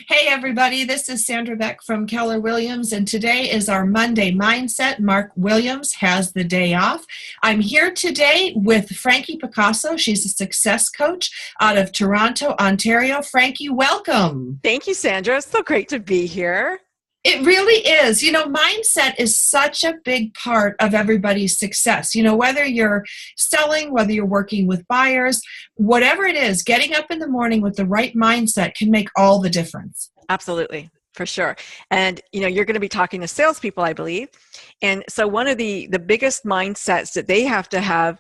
Hey, everybody, this is Sandra Beck from Keller Williams, and today is our Monday Mindset. Mark Williams has the day off. I'm here today with Frankie Picasso. She's a success coach out of Toronto, Ontario. Frankie, welcome. Thank you, Sandra. It's so great to be here. It really is. Mindset is such a big part of everybody's success. Whether you're selling, whether you're working with buyers, whatever it is, getting up in the morning with the right mindset can make all the difference. Absolutely, for sure. And, you're going to be talking to salespeople, I believe. And so one of the biggest mindsets that they have to have,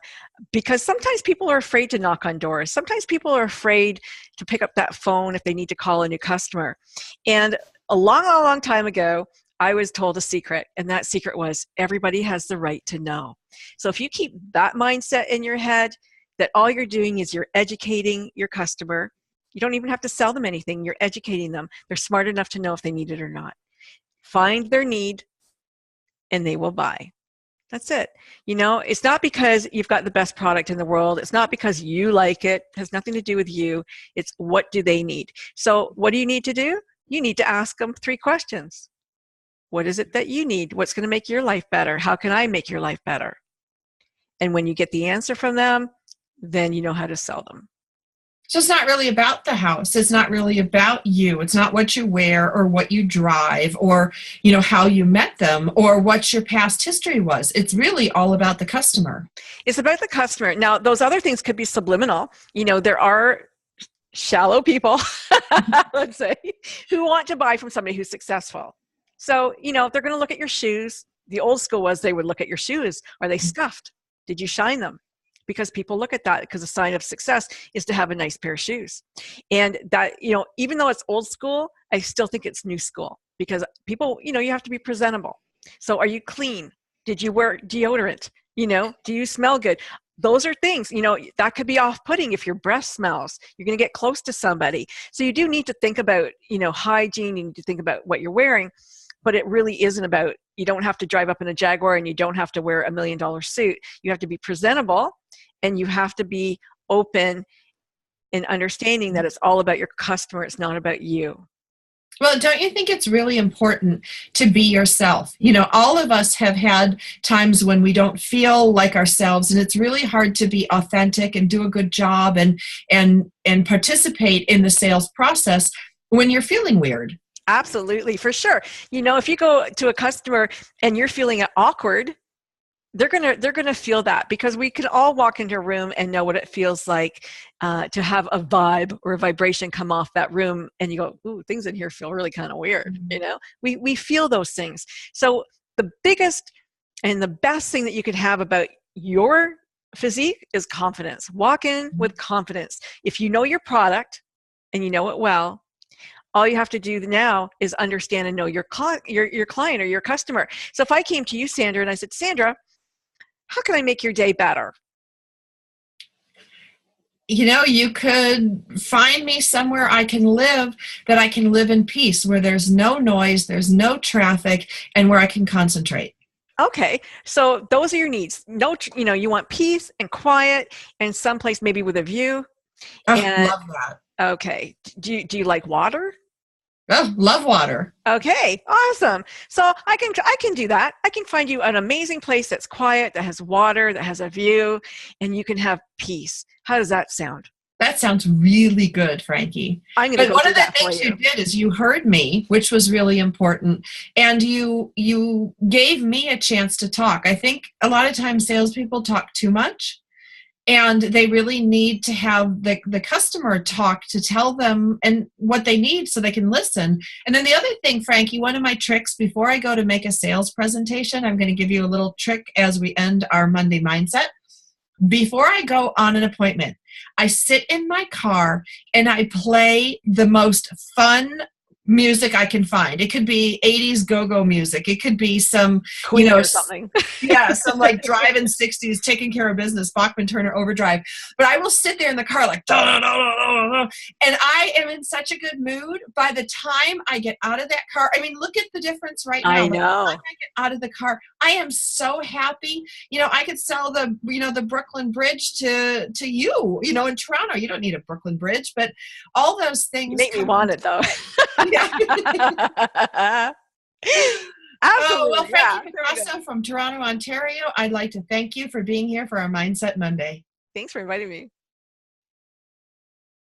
because sometimes people are afraid to knock on doors. Sometimes people are afraid to pick up that phone if they need to call a new customer. And a long time ago, I was told a secret, and that secret was everybody has the right to know. So if you keep that mindset in your head, that all you're doing is you're educating your customer. You don't even have to sell them anything. You're educating them. They're smart enough to know if they need it or not. Find their need, and they will buy. That's it. It's not because you've got the best product in the world. It's not because you like it. It has nothing to do with you. It's what do they need? So what do you need to do? You need to ask them 3 questions. What is it that you need? What's going to make your life better? How can I make your life better? And when you get the answer from them, then you know how to sell them. So it's not really about the house. It's not really about you. It's not what you wear or what you drive or, how you met them or what your past history was. It's really all about the customer. It's about the customer. Now, those other things could be subliminal. There are shallow people, let's say, who want to buy from somebody who's successful. So, if they're going to look at your shoes, the old school was they would look at your shoes. Are they scuffed? Did you shine them? Because people look at that because a sign of success is to have a nice pair of shoes. And that, even though it's old school, I still think it's new school because people, you have to be presentable. So are you clean? Did you wear deodorant? Do you smell good? Those are things, that could be off-putting if your breath smells. You're going to get close to somebody. So you do need to think about, hygiene. You need to think about what you're wearing. But it really isn't about, you don't have to drive up in a Jaguar and you don't have to wear $1 million suit. You have to be presentable and you have to be open and understanding that it's all about your customer. It's not about you. Well, don't you think it's really important to be yourself? All of us have had times when we don't feel like ourselves, and it's really hard to be authentic and do a good job and participate in the sales process when you're feeling weird. Absolutely, for sure. If you go to a customer and you're feeling awkward, they're gonna feel that because we can all walk into a room and know what it feels like to have a vibe or a vibration come off that room, and you go, "Ooh, things in here feel really kind of weird." We feel those things. So the biggest and the best thing that you could have about your physique is confidence. Walk in with confidence. If you know your product and you know it well, all you have to do now is understand and know your client or your customer. So if I came to you, Sandra, and I said, Sandra, how can I make your day better? You could find me somewhere I can live, that I can live in peace, where there's no noise, there's no traffic, and where I can concentrate. Okay, so those are your needs. No, you want peace and quiet and someplace maybe with a view. Oh, love that. Okay. Do you like water? Oh, love water. Okay, awesome. So I can do that. I can find you an amazing place that's quiet, that has water, that has a view, and you can have peace. How does that sound? That sounds really good, Frankie. I'm going to go one do of the that for things you did is you heard me, which was really important, and you gave me a chance to talk. I think a lot of times salespeople talk too much. And they really need to have the customer talk to tell them and what they need so they can listen. And then the other thing, Frankie, one of my tricks before I go to make a sales presentation, I'm going to give you a little trick as we end our Monday Mindset. Before I go on an appointment, I sit in my car and I play the most fun music I can find. It could be 80s go-go music. It could be some, Queen or something. Yeah, some like driving 60s, taking care of business, Bachman Turner Overdrive. But I will sit there in the car like, da, da, da, da, da, da, and I am in such a good mood by the time I get out of that car. I mean, look at the difference right now. I By the time know. I get out of the car, I am so happy. I could sell the Brooklyn Bridge to you, in Toronto. You don't need a Brooklyn Bridge, but all those You things make me come want into it though. play. Yeah. Oh, well, Absolutely. Yeah. Frankie There you go. Petrasso from Toronto, Ontario, I'd like to thank you for being here for our Mindset Monday. Thanks for inviting me.